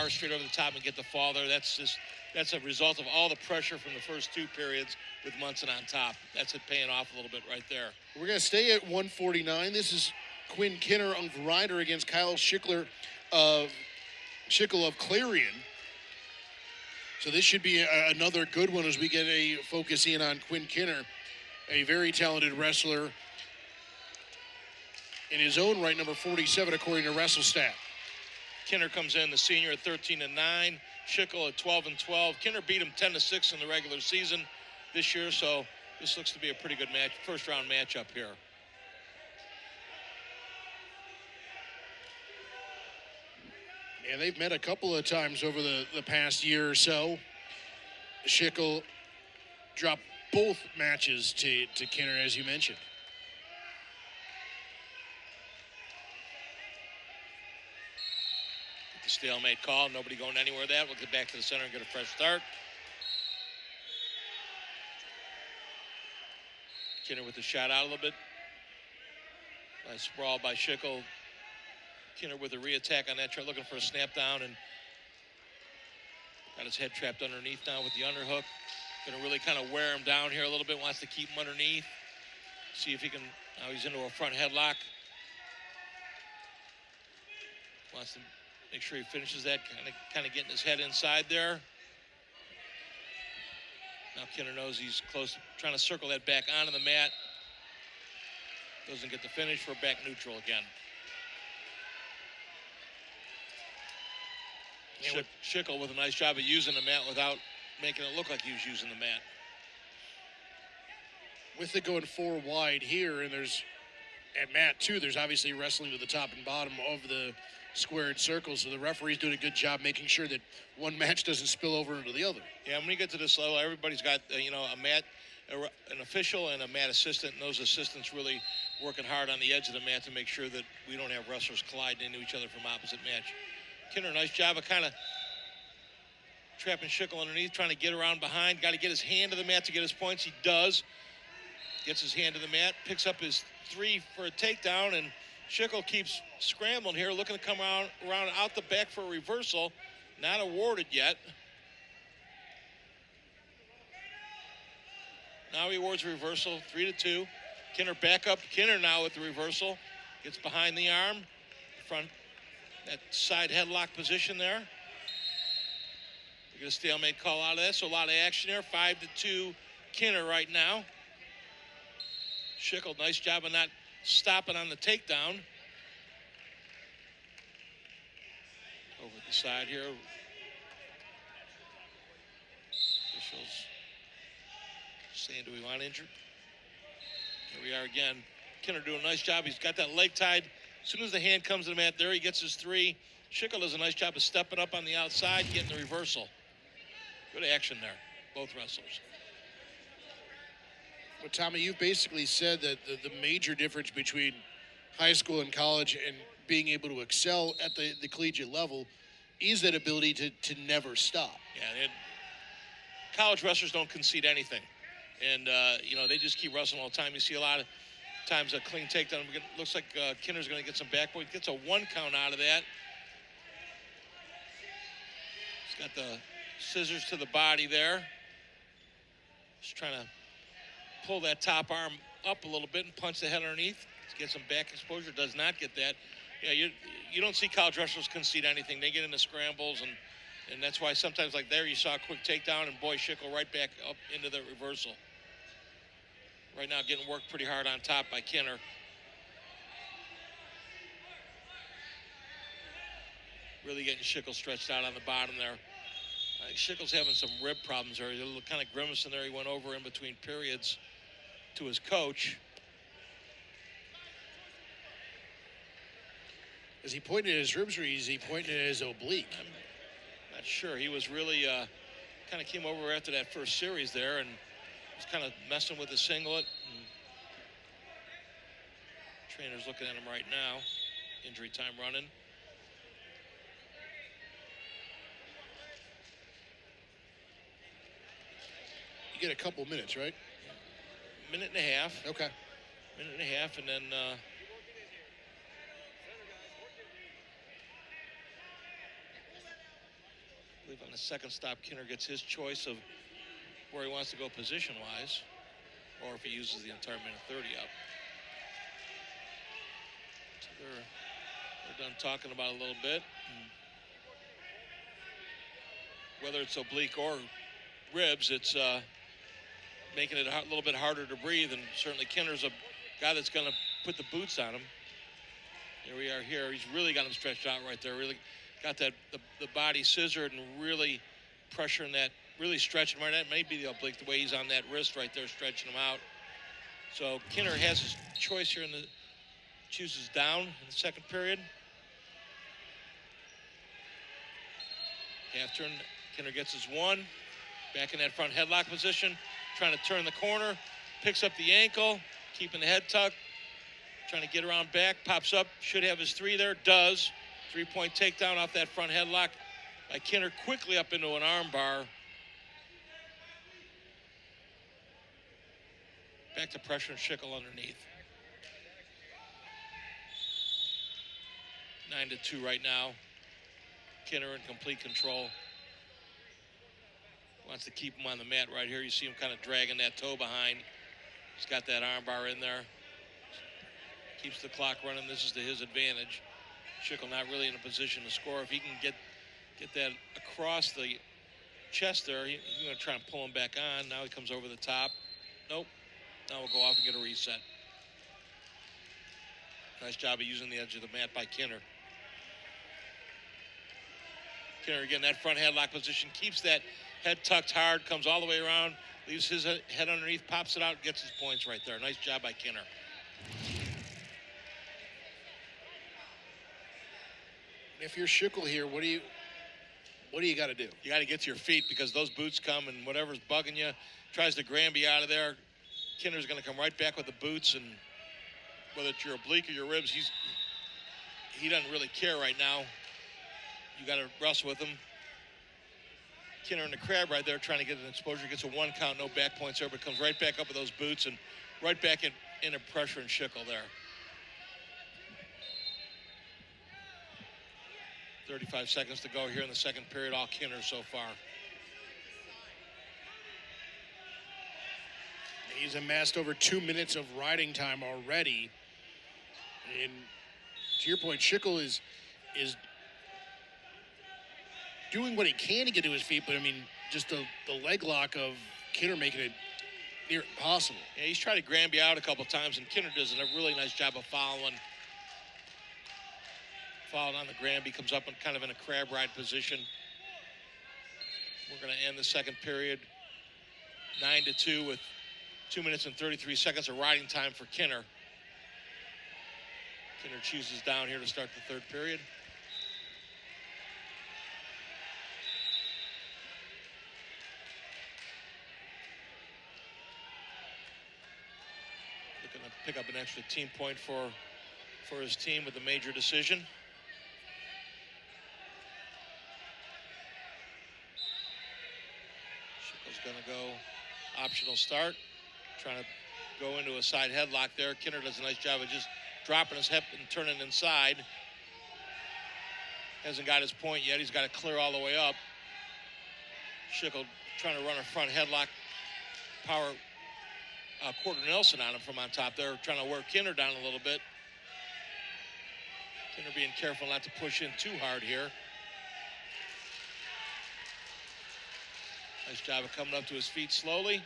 bar straight over the top and get the fall there. That's a result of all the pressure from the first 2 periods with Munson on top. That's it paying off a little bit right there. We're going to stay at 149. This is Quinn Kinner on Rider against Kyle Schickel of Clarion. So this should be another good one as we get a focus in on Quinn Kinner, a very talented wrestler in his own right, number 47 according to WrestleStat. Kinner comes in, the senior, at 13-9. Schickel at 12-12. Kinner beat him 10-6 in the regular season this year, so this looks to be a pretty good match, first-round matchup here. And they've met a couple of times over the past year or so. Schickel dropped both matches to Kinner, as you mentioned. The stalemate call, nobody going anywhere with that. We'll get back to the center and get a fresh start. Kinner with the shot out a little bit. Nice sprawl by Schickel. Kinner with a re-attack on that, looking for a snap down, and got his head trapped underneath now with the underhook. Going to really kind of wear him down here a little bit, wants to keep him underneath. See if he can, now he's into a front headlock. Wants to make sure he finishes that, kind of getting his head inside there. Now Kinner knows he's close, trying to circle that back onto the mat. Doesn't get the finish, we're back neutral again. Schickel with a nice job of using the mat without making it look like he was using the mat. With it going 4 wide here, and there's, at mat 2, there's obviously wrestling to the top and bottom of the squared circle, so the referee's doing a good job making sure that one match doesn't spill over into the other. Yeah, when you get to this level, everybody's got, a mat, an official and a mat assistant, and those assistants really working hard on the edge of the mat to make sure that we don't have wrestlers colliding into each other from opposite match. Kinner, nice job of kind of trapping Schickel underneath, trying to get around behind. Got to get his hand to the mat to get his points. He does. Gets his hand to the mat, picks up his 3 for a takedown, and Schickel keeps scrambling here, looking to come around out the back for a reversal. Not awarded yet. Now he awards a reversal, 3-2. Kinner back up. Kinner now with the reversal. Gets behind the arm, front. That side headlock position there. We get a stalemate call out of that, so a lot of action there. 5-2 Kinner right now. Schickel, nice job of not stopping on the takedown. Over the side here. Officials saying, do we want injured? Here we are again. Kinner doing a nice job. He's got that leg tied. As soon as the hand comes to the mat, there he gets his 3. Schickel does a nice job of stepping up on the outside, getting the reversal. Good action there, both wrestlers. Well, Tommy, you've basically said that the major difference between high school and college and being able to excel at the collegiate level is that ability to never stop. Yeah, college wrestlers don't concede anything. And, they just keep wrestling all the time. You see a lot of times a clean takedown. Looks like Kinner's going to get some backboard. Gets a 1 count out of that. He's got the scissors to the body there. Just trying to pull that top arm up a little bit and punch the head underneath. Get some back exposure. Does not get that. Yeah, you don't see college wrestlers concede anything. They get into scrambles, and that's why sometimes like there you saw a quick takedown and boy, Schickel right back up into the reversal. Right now getting worked pretty hard on top by Kinner. Really getting Schickel stretched out on the bottom there. I think Schickel's having some rib problems there. He's a little kind of grimacing there. He went over in between periods to his coach. Is he pointing at his ribs or is he pointing at his oblique? I'm not sure. He was really kind of came over after that first series there and was kind of messing with the singlet. And trainer's looking at him right now. Injury time running. You get a couple minutes, right? Minute and a half. Okay. Minute and a half, and then believe on the second stop, Kinner gets his choice of where he wants to go position-wise, or if he uses the entire minute 30 up. So they're done talking about it a little bit. And whether it's oblique or ribs, it's making it a little bit harder to breathe, and certainly Kinner's a guy that's going to put the boots on him. Here we are here. He's really got him stretched out right there. Really got that the body scissored and really pressuring that, really stretching right. That may be the oblique, the way he's on that wrist right there, stretching him out. So Kinner has his choice here chooses down in the second period. Half turn, Kinner gets his one. Back in that front headlock position, trying to turn the corner, picks up the ankle, keeping the head tucked, trying to get around back, pops up, should have his three there, does. 3-point takedown off that front headlock by Kinner, quickly up into an arm bar. Back to pressure and Schickel underneath. 9-2 right now. Kinner in complete control. Wants to keep him on the mat right here. You see him kind of dragging that toe behind. He's got that arm bar in there. Keeps the clock running. This is to his advantage. Schickel not really in a position to score. If he can get that across the chest there, he's going to try and pull him back on. Now he comes over the top. Nope. Now we'll go off and get a reset. Nice job of using the edge of the mat by Kinner. Kinner again, that front headlock position, keeps that head tucked hard, comes all the way around, leaves his head underneath, pops it out, gets his points right there. Nice job by Kinner. If you're Schickel here, what do you got to do? You got to get to your feet, because those boots come, and whatever's bugging you tries to Granby out of there. Kinner's going to come right back with the boots, and whether it's your oblique or your ribs, he doesn't really care right now. You got to wrestle with him. Kinner in the crab right there, trying to get an exposure. Gets a 1 count, no back points there, but comes right back up with those boots and right back into pressure and Schickel there. 35 seconds to go here in the second period. All Kinner so far. He's amassed over 2 minutes of riding time already. And to your point, Schickel is doing what he can to get to his feet, but I mean, just the leg lock of Kinner making it near impossible. Yeah, he's tried to Granby out a couple times, and Kinner does a really nice job of following on the Granby, comes up in kind of in a crab ride position. We're going to end the second period 9-2 with 2 minutes and 33 seconds of riding time for Kinner. Kinner chooses down here to start the third period. Looking to pick up an extra team point for his team with a major decision. Going to go optional start, trying to go into a side headlock there. Kinner does a nice job of just dropping his hip and turning inside. Hasn't got his point yet. He's got to clear all the way up. Schickel trying to run a front headlock, power quarter Nelson on him from on top there, trying to wear Kinner down a little bit. Kinner being careful not to push in too hard here. Nice job of coming up to his feet slowly.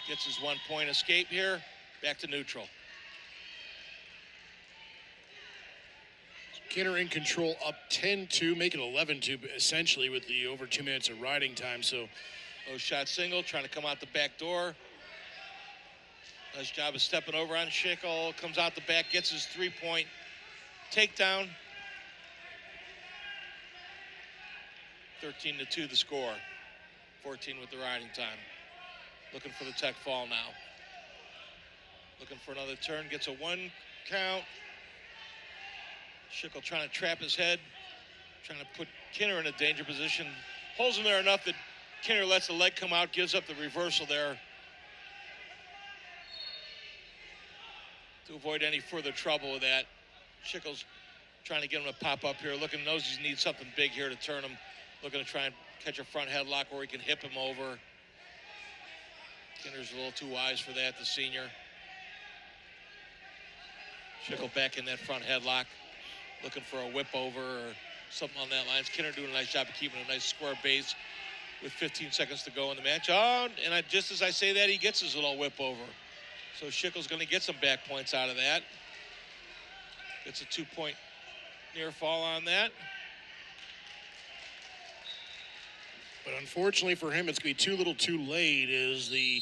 Gets his 1 point escape here. Back to neutral. Kinner in control, up 10-2, make it 11-2 essentially with the over 2 minutes of riding time. So, low shot single, trying to come out the back door. Nice job of stepping over on Schickel. Comes out the back, gets his 3-point takedown. 13-2 the score. 14 with the riding time. Looking for the tech fall now. Looking for another turn. Gets a 1 count. Schickel trying to trap his head. Trying to put Kinner in a danger position. Holds him there enough that Kinner lets the leg come out. Gives up the reversal there. To avoid any further trouble with that. Schickel's trying to get him to pop up here. Looking, knows he needs something big here to turn him. Looking to try and catch a front headlock where he can hip him over. Kinner's a little too wise for that, the senior. Schickel back in that front headlock, looking for a whip over or something on that line. Kinner doing a nice job of keeping a nice square base with 15 seconds to go in the match. Oh, and just as I say that, he gets his little whip over. So Schickel's going to get some back points out of that. Gets a 2-point near fall on that. But unfortunately for him, it's going to be too little too late as the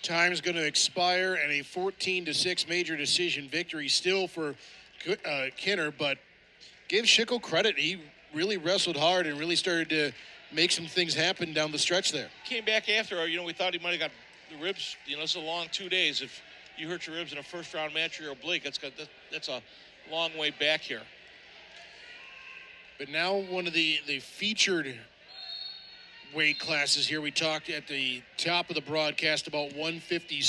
time's going to expire and a 14-6 major decision victory still for Kinner. But give Schickel credit. He really wrestled hard and really started to make some things happen down the stretch there. Came back after, we thought he might have got the ribs. It's a long 2 days. If you hurt your ribs in a first-round match or you're oblique, that's a long way back here. But now one of the featured weight classes here. We talked at the top of the broadcast about 150.